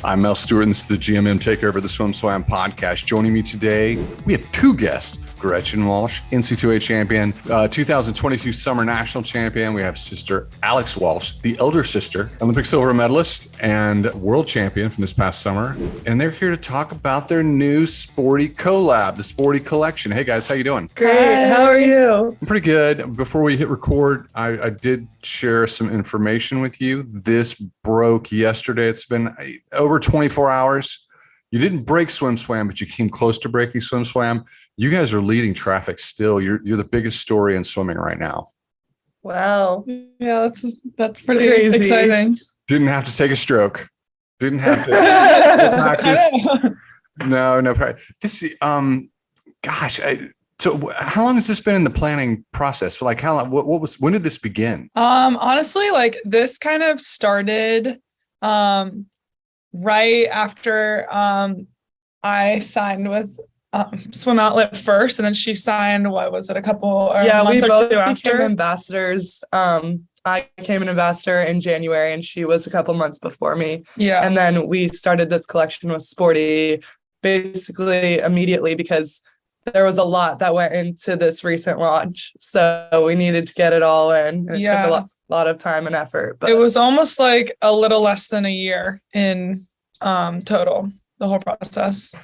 I'm Mel Stewart, and this is the GMM Takeover of the SwimSwam podcast. Joining me today, we have two guests. Gretchen Walsh, NCAA champion, 2022 Summer National champion. We have sister Alex Walsh, the elder sister, Olympic silver medalist and world champion from this past summer. And they're here to talk about their new Sporti collab, the Sporti Collection. Hey guys, how you doing? Great. How are you? I'm pretty good. Before we hit record, I did share some information with you. This broke yesterday. It's been over 24 hours. You didn't break SwimSwam, but you came close to breaking SwimSwam. You guys are leading traffic still. You're the biggest story in swimming right now. Wow. Yeah, that's pretty crazy. Exciting. Didn't have to take a stroke. Didn't have to practice. No. This, so how long has this been in the planning process? For like how long? When did this begin? Honestly, like this kind of started right after I signed with Swim Outlet first, and then she signed, what was it, a month we or both two after? became ambassadors. I became an ambassador in January, and she was a couple months before me. Yeah. And then we started this collection with Sporti basically immediately because there was a lot that went into this recent launch. So we needed to get it all in, and it took a lot of time and effort. But it was almost like a little less than a year in total, the whole process.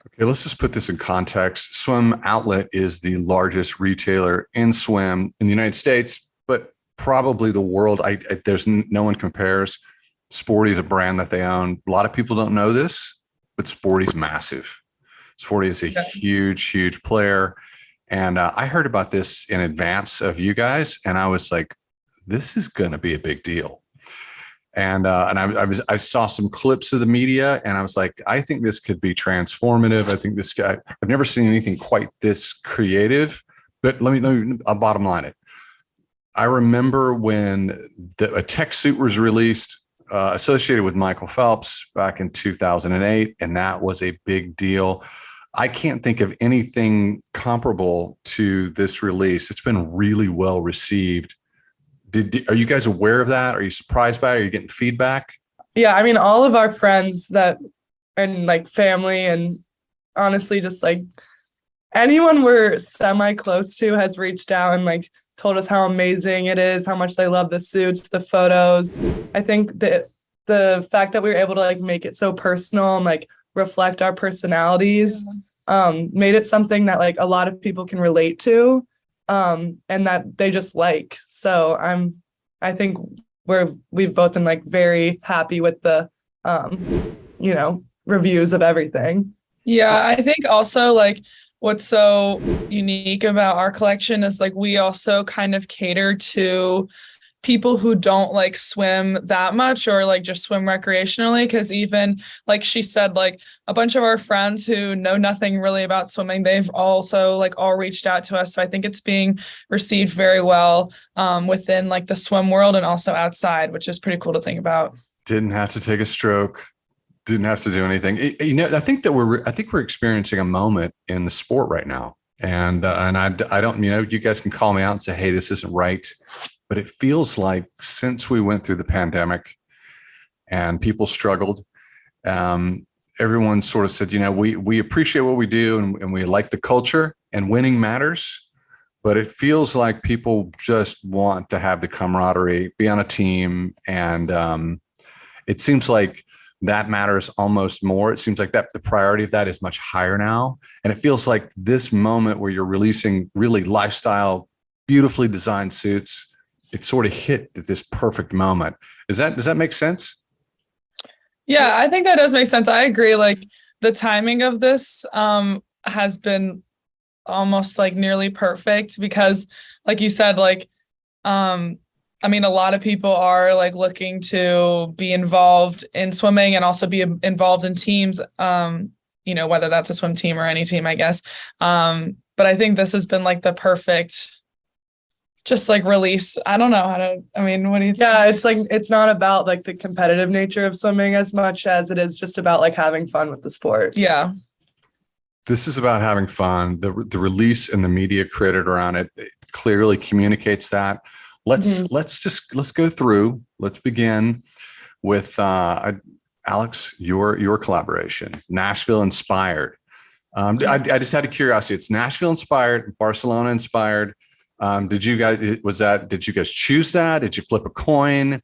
Okay, let's just put this in context. Swim Outlet is the largest retailer in swim in the United States, but probably the world. There's no one compares. Sporti is a brand that they own. A lot of people don't know this, but Sporti is massive. Sporti is a huge player. And I heard about this in advance of you guys, and I was like, this is going to be a big deal. And I saw some clips of the media, and I was like, I think this could be transformative. I think this guy, I've never seen anything quite this creative. But let me I'll bottom line it. I remember when a tech suit was released associated with Michael Phelps back in 2008, and that was a big deal. I can't think of anything comparable to this release. It's been really well received. Are you guys aware of that? Are you surprised by it? Are you getting feedback? Yeah, I mean, all of our friends and like family, and honestly, just like anyone we're semi close to has reached out and like told us how amazing it is, how much they love the suits, the photos. I think that the fact that we were able to like make it so personal and like reflect our personalities made it something that like a lot of people can relate to. And that they just like. So I think we've both been like very happy with the, reviews of everything. Yeah, I think also like what's so unique about our collection is like we also kind of cater to people who don't like swim that much or like just swim recreationally, because even like she said, like a bunch of our friends who know nothing really about swimming, they've also like all reached out to us. So I think it's being received very well within like the swim world and also outside, which is pretty cool to think about. Didn't have to take a stroke. Didn't have to do anything. I think we're experiencing a moment in the sport right now. And I don't, you guys can call me out and say, hey, this isn't right. But it feels like since we went through the pandemic and people struggled, everyone sort of said, we appreciate what we do and we like the culture and winning matters. But it feels like people just want to have the camaraderie, be on a team. And it seems like that matters almost more. It seems like that the priority of that is much higher now. And it feels like this moment where you're releasing really lifestyle, beautifully designed suits, it sort of hit at this perfect moment. Does that make sense? Yeah, I think that does make sense. I agree. Like the timing of this has been almost like nearly perfect because like you said, like, I mean, a lot of people are like looking to be involved in swimming and also be involved in teams, whether that's a swim team or any team, I guess. But I think this has been like the perfect just like release. I don't know what do you think? Yeah, it's like, it's not about like the competitive nature of swimming as much as it is just about like having fun with the sport. Yeah. This is about having fun. The release and the media created around it clearly communicates that. Let's go through. Let's begin with Alex, your collaboration, Nashville inspired. I just had a curiosity. It's Nashville inspired, Barcelona inspired. Did you guys choose that? Did you flip a coin?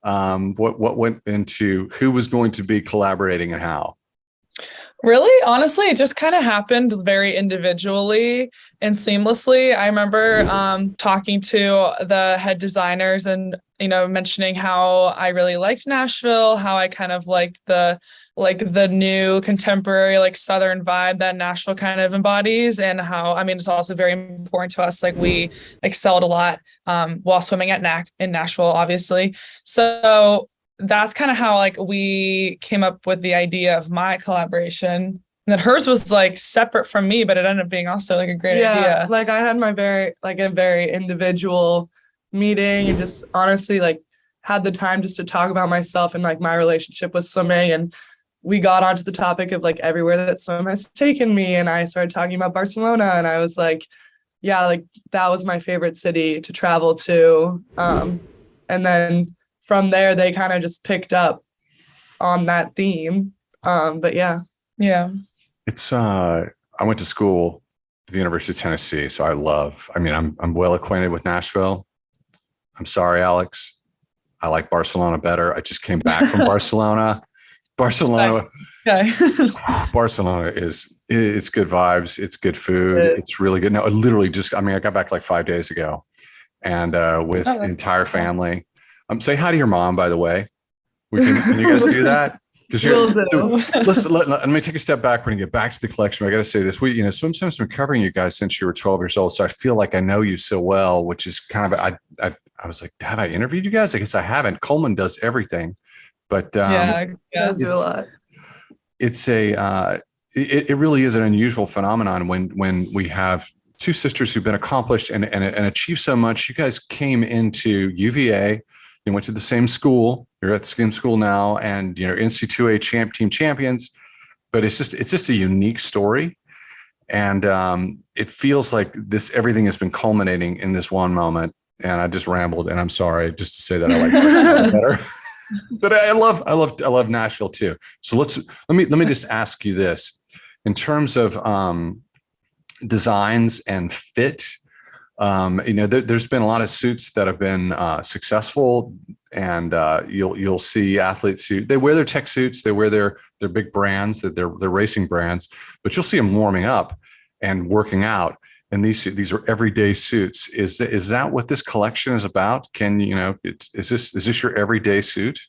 What went into who was going to be collaborating and how? Really, honestly, it just kind of happened very individually and seamlessly. I remember talking to the head designers and, mentioning how I really liked Nashville, how I kind of liked the new contemporary, Southern vibe that Nashville kind of embodies, and how, it's also very important to us. We excelled a lot while swimming in Nashville, obviously. So that's kind of how we came up with the idea of my collaboration. And then hers was separate from me, but it ended up being also a great idea. I had my a very individual meeting and just honestly had the time just to talk about myself and my relationship with swimming. And we got onto the topic of everywhere that swim has taken me. And I started talking about Barcelona, and I was that was my favorite city to travel to. And then from there, they kind of just picked up on that theme. But yeah. It's I went to school at the University of Tennessee, so I'm well acquainted with Nashville. I'm sorry, Alex. I like Barcelona better. I just came back from Barcelona. Barcelona it's good vibes. It's good food. It's really good. No, I literally I got back 5 days ago, and with the entire family. Say hi to your mom, by the way. Can you guys do that? Because let me take a step back when you get back to the collection. I got to say this: SwimSwam's been covering you guys since you were 12 years old, so I feel like I know you so well, which is kind of I was like, have I interviewed you guys? I guess I haven't. Coleman does everything, but do a lot. It really is an unusual phenomenon when we have two sisters who've been accomplished and achieved so much. You guys came into UVA. You went to the same school. You're at the same school now, and NCAA team champions. But it's just a unique story, and it feels like everything has been culminating in this one moment. And I just rambled, and I'm sorry, just to say that I like Barcelona better. But I love Nashville too. So let me just ask you this: in terms of designs and fit. There's been a lot of suits that have been successful, and you'll see athletes they wear their tech suits, they wear their big brands, their racing brands, but you'll see them warming up and working out. And these are everyday suits. Is that what this collection is about? Is this your everyday suit?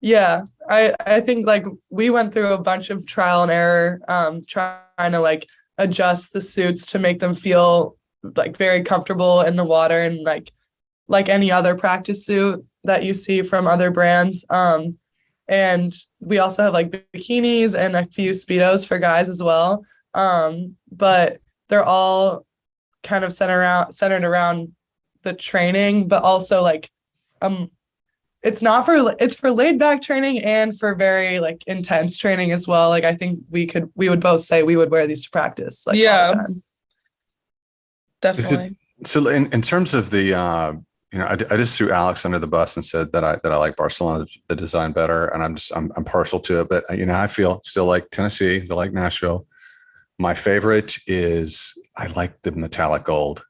Yeah, I think we went through a bunch of trial and error, trying to adjust the suits to make them feel very comfortable in the water, and like any other practice suit that you see from other brands. And we also have bikinis and a few Speedos for guys as well. But they're all kind of centered around the training, but also it's for laid back training and for very intense training as well. I think we would both say we would wear these to practice all the time. Definitely. So in terms of the, I just threw Alex under the bus and said that I like Barcelona, the design better, and I'm partial to it. But I feel still like Tennessee, I like Nashville. My favorite is I like the metallic gold.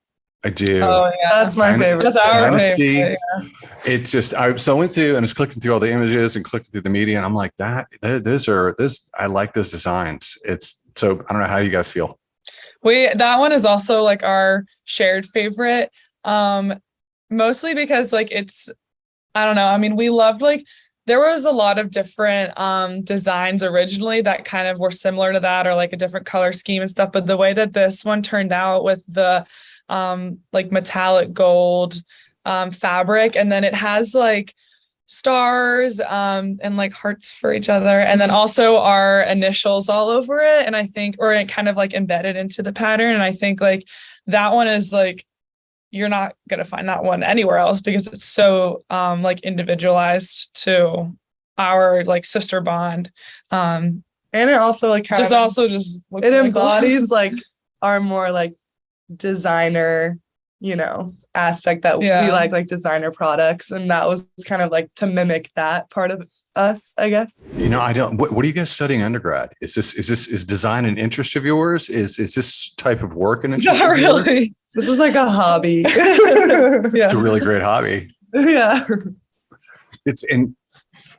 I do. Oh yeah, that's my favorite. That's our favorite. Yeah. It just I went through and was clicking through all the images and clicking through the media, and I'm like I like those designs. So I don't know how you guys feel. That one is also our shared favorite, mostly because it's, I don't know. We loved there was a lot of different designs originally that kind of were similar to that, or a different color scheme and stuff. But the way that this one turned out with the metallic gold fabric, and then it has stars and hearts for each other, and then also our initials all over it, and I think, or it kind of embedded into the pattern, and I think that one is you're not gonna find that one anywhere else because it's so individualized to our sister bond, and it also it embodies our more designer aspect that we like designer products, and that was kind of to mimic that part of us, I guess. I don't. What are you guys studying undergrad? Is design an interest of yours? Is this type of work an interest? Not of yours? really. This is like a hobby. It's a really great hobby. Yeah. It's in.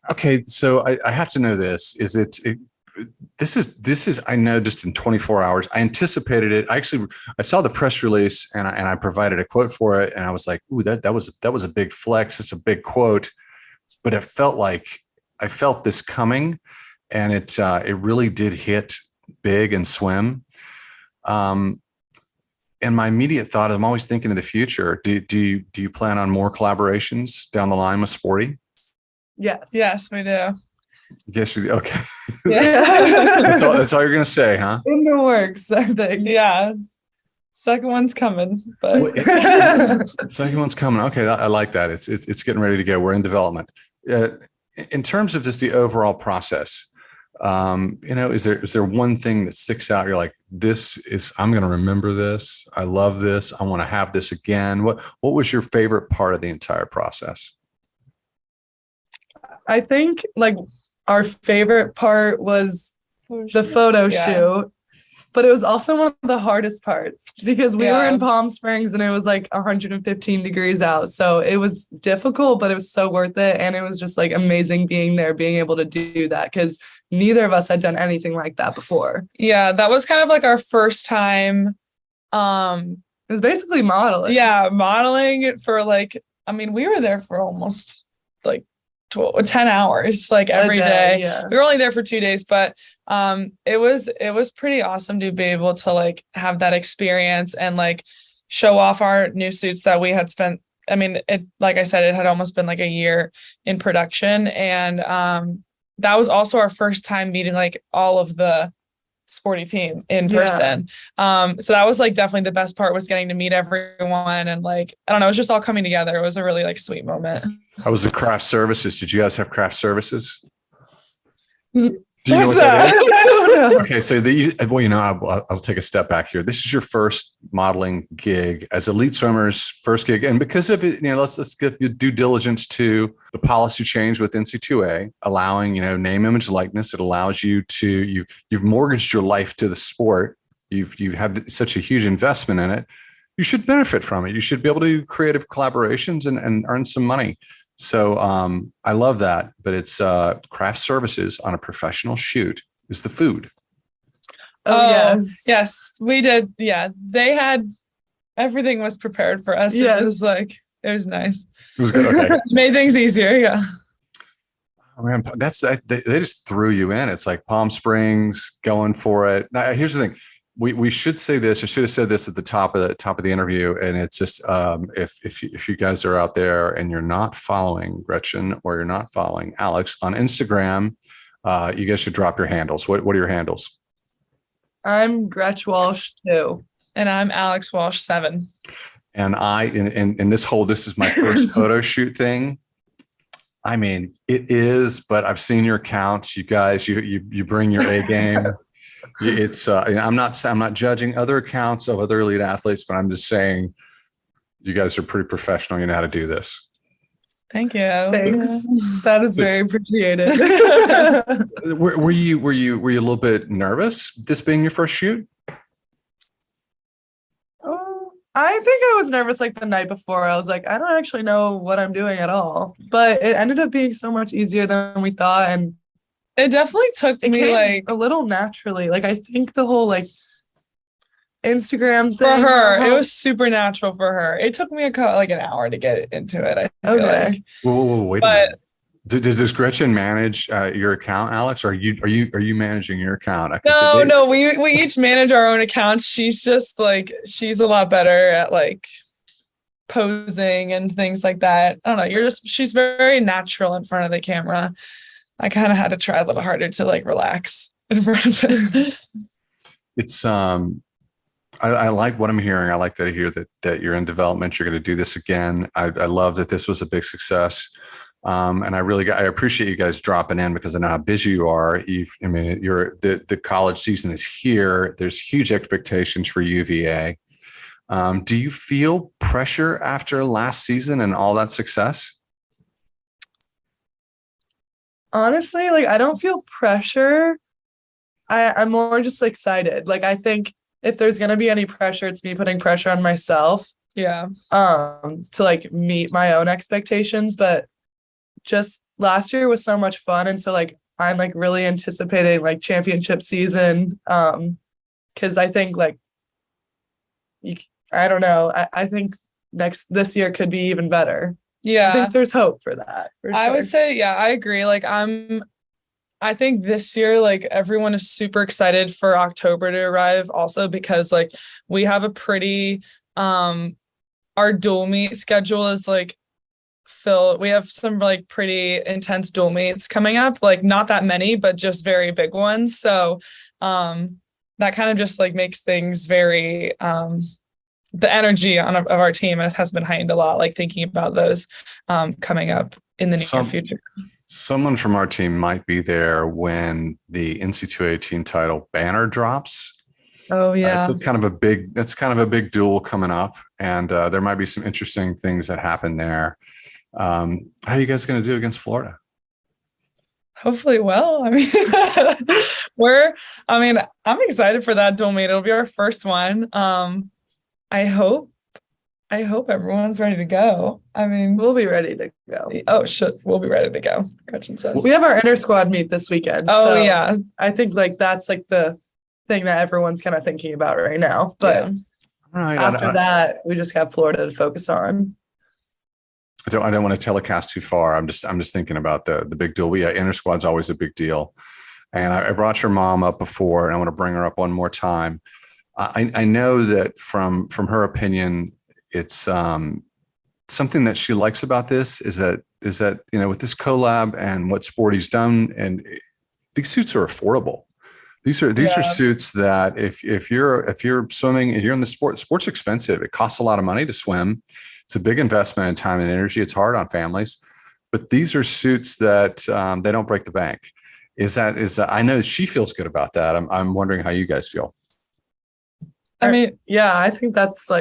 Okay, so I have to know this. This is I know just in 24 hours. I anticipated it. I saw the press release and I provided a quote for it, and I was like, ooh, that was a big flex. It's a big quote, but it felt like I felt this coming, and it really did hit big in swim. And my immediate thought, I'm always thinking of the future. Do you plan on more collaborations down the line with Sporti? Yes. Yes, we do. Yes, you do. Okay. Yeah. That's all you're gonna say, huh? In the works, I think. Yeah. Second one's coming, but Second one's coming. Okay, I like that. It's getting ready to go. We're in development. In terms of just the overall process, is there one thing that sticks out? You're like, I'm going to remember this. I love this. I want to have this again. What was your favorite part of the entire process? I think like our favorite part was the photo shoot, but it was also one of the hardest parts because we were in Palm Springs and it was like 115 degrees out. So it was difficult, but it was so worth it. And it was just like amazing being there, being able to do that because neither of us had done anything like that before. Yeah, that was kind of like our first time. It was basically modeling. Yeah, modeling for we were there for almost like 10 hours like every day. Yeah. We were only there for 2 days, but it was pretty awesome to be able to like have that experience and like show off our new suits that we had spent. I mean, it, like I said, it had almost been like a year in production, and that was also our first time meeting like all of the Sporti team in person. So that was like definitely the best part, was getting to meet everyone, and like, I don't know, it was just all coming together. It was a really like sweet moment. How was the craft services? Did you guys have craft services? Do you know what that is? Okay, so I'll take a step back here. This is your first modeling gig as elite swimmers, first gig, and because of it, let's give you due diligence to the policy change with NCAA, allowing name, image, likeness. It allows you to you've mortgaged your life to the sport. You've had such a huge investment in it. You should benefit from it. You should be able to do creative collaborations and earn some money. So I love that, but it's craft services on a professional shoot is the food. Oh, yes, we did. Yeah, they had, everything was prepared for us. Yes. It was nice. It was good. Okay. Made things easier. Yeah. Oh, man, they just threw you in. It's like Palm Springs, going for it. Now, here's the thing. We should say this. I should have said this at the top of the interview. And it's just if you guys are out there and you're not following Gretchen or you're not following Alex on Instagram, you guys should drop your handles. What are your handles? I'm Gretch Walsh 2. And I'm Alex Walsh 7. And this is my first photo shoot thing. I mean, it is, but I've seen your accounts. You guys, you bring your A game. It's I'm not judging other accounts of other elite athletes, but I'm just saying you guys are pretty professional. You know how to do this. Thank you. Thanks. That is very appreciated. Were you a little bit nervous, this being your first shoot? I think I was nervous like the night before. I was like, I don't actually know what I'm doing at all. But it ended up being so much easier than we thought, and it definitely took me like a little naturally. Like I think the whole like Instagram thing for her, it was super natural for her. It took me an hour to get into it. I feel like. Whoa, wait a minute. Does Gretchen manage your account, Alex? Or are you managing your account? No. We each manage our own accounts. She's just like, she's a lot better at like posing and things like that. I don't know. She's very natural in front of the camera. I kind of had to try a little harder to like relax in front of it. It's I like what I'm hearing. I like that I hear that you're in development. You're going to do this again. I love that this was a big success. And I appreciate you guys dropping in because I know how busy you are. The college season is here. There's huge expectations for UVA. Do you feel pressure after last season and all that success? honestly, like I don't feel pressure. I'm more just excited. Like I think if there's gonna be any pressure, it's me putting pressure on myself Yeah. to like meet my own expectations. But just last year was so much fun. And so like I'm like really anticipating like championship season. Because I think like I don't know. I think this year could be even better. I Yeah. think there's hope for that. For I sure. would say, yeah, I agree. Like I think this year, like everyone is super excited for October to arrive also because like we have a pretty, our dual meet schedule is like filled. We have some like pretty intense dual meets coming up, like not that many, but just very big ones. So, that kind of just like makes things very, the energy of our team has been heightened a lot, like thinking about those, coming up in the near future. Someone from our team might be there when the NCAA Team Title banner drops. Oh yeah, that's kind of a big duel coming up, and there might be some interesting things that happen there. How are you guys going to do against Florida? Hopefully well. I mean, I'm excited for that dual meet. It'll be our first one. I hope everyone's ready to go. I mean, we'll be ready to go. Oh shit, we'll be ready to go. Gretchen says. We have our inter-squad meet this weekend. Oh so yeah. I think like that's like the thing that everyone's kind of thinking about right now. But after that, we just have Florida to focus on. I don't want to telecast too far. I'm just thinking about the big deal. Yeah, inter-squad's always a big deal. And I brought your mom up before, and I want to bring her up one more time. I know that from her opinion, it's something that she likes about this is that with this collab and what Sporti's done, and these suits are affordable. These are suits that if you're swimming, if you're in the sport's expensive. It costs a lot of money to swim. It's a big investment in time and energy. It's hard on families, but these are suits that they don't break the bank. I know she feels good about that. I'm wondering how you guys feel. I mean, yeah, I think that's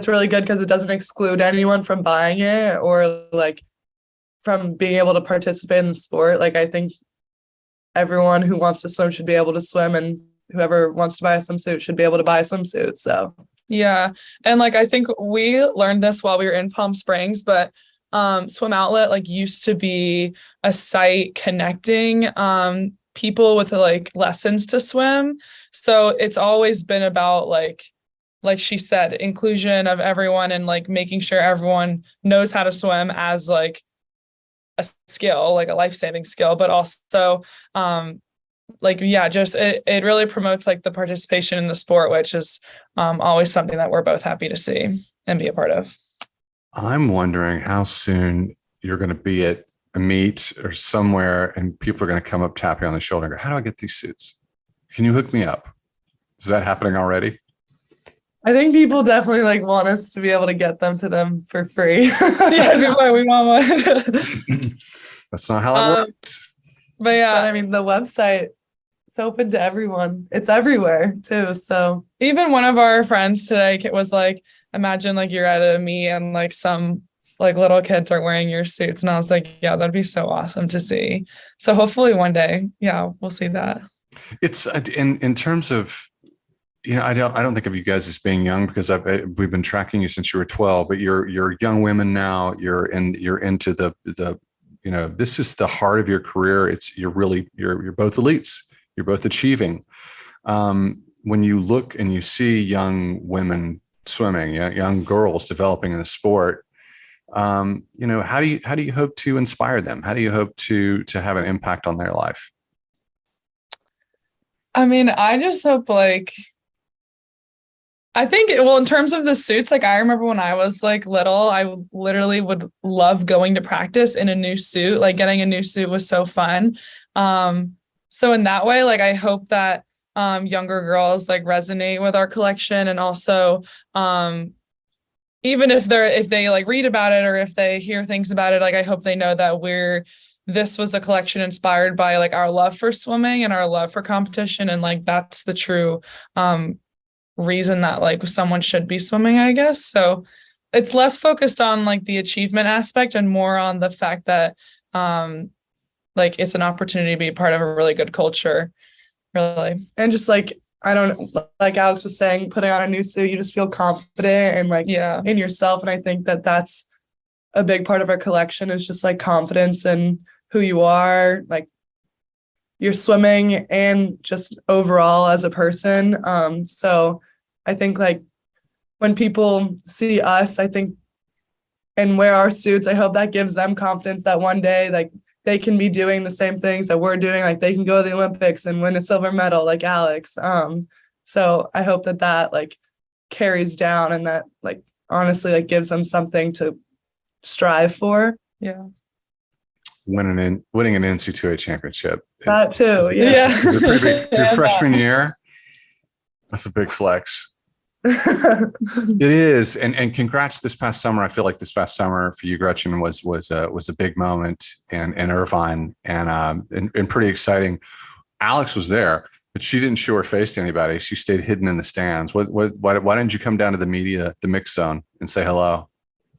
really good because it doesn't exclude anyone from buying it or like from being able to participate in the sport. Like I think everyone who wants to swim should be able to swim, and whoever wants to buy a swimsuit should be able to buy a swimsuit. So yeah. And like I think we learned this while we were in Palm Springs, but Swim Outlet like used to be a site connecting people with like lessons to swim. So it's always been about like she said, inclusion of everyone and like making sure everyone knows how to swim as like a skill, like a life-saving skill, but also just it really promotes like the participation in the sport, which is always something that we're both happy to see and be a part of. I'm wondering how soon you're going to be at a meet or somewhere and people are going to come up, tap you on the shoulder and go, how do I get these suits? Can you hook me up? Is that happening already? I think people definitely like want us to be able to get them to them for free. Yeah, we want one. That's not how it works. But yeah, I mean, the website, it's open to everyone. It's everywhere too. So even one of our friends today was like, imagine like you're at a meet and like some like little kids are wearing your suits. And I was like, yeah, that'd be so awesome to see. So hopefully one day, yeah, we'll see that. It's in terms of, I don't think of you guys as being young because we've been tracking you since you were 12, but you're young women now. You're into the this is the heart of your career. You're both elites. You're both achieving. When you look and you see young women swimming, young girls developing in the sport, how do you hope to inspire them? How do you hope to have an impact on their life? I mean, I just hope I think, in terms of the suits, like I remember when I was like little, I literally would love going to practice in a new suit. Like getting a new suit was so fun. So in that way, like I hope that younger girls like resonate with our collection, and also even if they like read about it or if they hear things about it, like I hope they know that this was a collection inspired by like our love for swimming and our love for competition, and like that's the true reason that like someone should be swimming, I guess. So it's less focused on like the achievement aspect and more on the fact that like it's an opportunity to be part of a really good culture, really. And just like, I don't, like Alex was saying, putting on a new suit, you just feel confident and like in yourself. And I think that that's a big part of our collection, is just like confidence in who you are, like your swimming and just overall as a person. So I think like when people see us, I think, and wear our suits, I hope that gives them confidence that one day like they can be doing the same things that we're doing. Like they can go to the Olympics and win a silver medal like Alex. So I hope that that like carries down, and that like honestly like gives them something to strive for. Yeah. Winning an NCAA championship. That too. Is pretty big. Your freshman year, that's a big flex. It is, and congrats this past summer. I feel like this past summer for you, Gretchen, was a big moment in Irvine, and pretty exciting. Alex was there, but she didn't show her face to anybody. She stayed hidden in the stands. Why didn't you come down to the mix zone and say hello?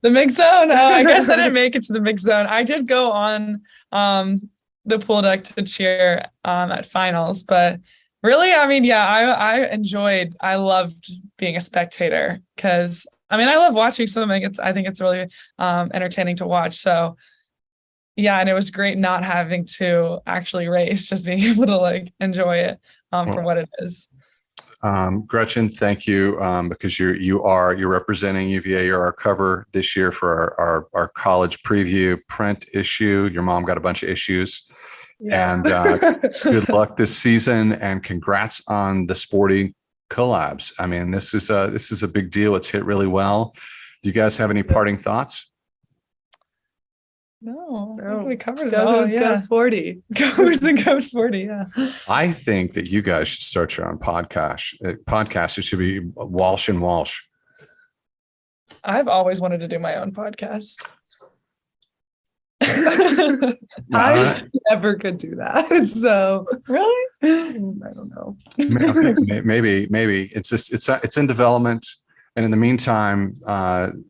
The mix zone. Oh, I guess I didn't make it to the mix zone. I did go on the pool deck to cheer at finals, but really, I mean, yeah, I loved being a spectator, because I mean, I love watching swimming. I think it's really entertaining to watch. So yeah, and it was great not having to actually race, just being able to like enjoy it for what it is. Gretchen, thank you, because you're representing UVA. You're our cover this year for our college preview print issue. Your mom got a bunch of issues. Yeah. And good luck this season, and congrats on the Sporti collabs. I mean, this is a big deal. It's hit really well. Do you guys have any parting thoughts? No, I think we covered it all. all. Go Sporti. Goes and go Sporti. Yeah. I think that you guys should start your own podcast. It should be Walsh and Walsh. I've always wanted to do my own podcast. I never could do that. So really, I don't know. Maybe it's in development. And in the meantime,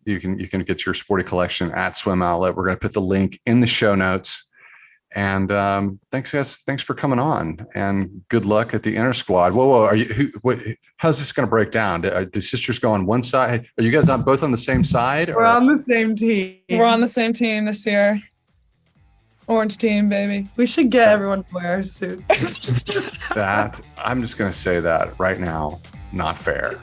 you can get your Sporti collection at Swim Outlet. We're going to put the link in the show notes. And thanks, guys. Thanks for coming on. And good luck at the intrasquad. Whoa! How's this going to break down? Do the sisters go on one side? Are you guys both on the same side? We're on the same team. We're on the same team this year. Orange team, baby. We should get everyone to wear our suits. That I'm just going to say that right now. Not fair.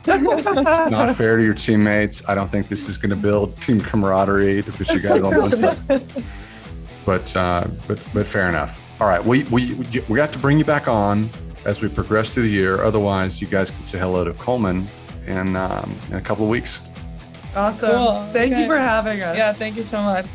It's not fair to your teammates. I don't think this is going to build team camaraderie to put you guys on one side. But fair enough. All right, we have to bring you back on as we progress through the year. Otherwise, you guys can say hello to Coleman in a couple of weeks. Awesome. Cool. Thank you for having us. Yeah, thank you so much.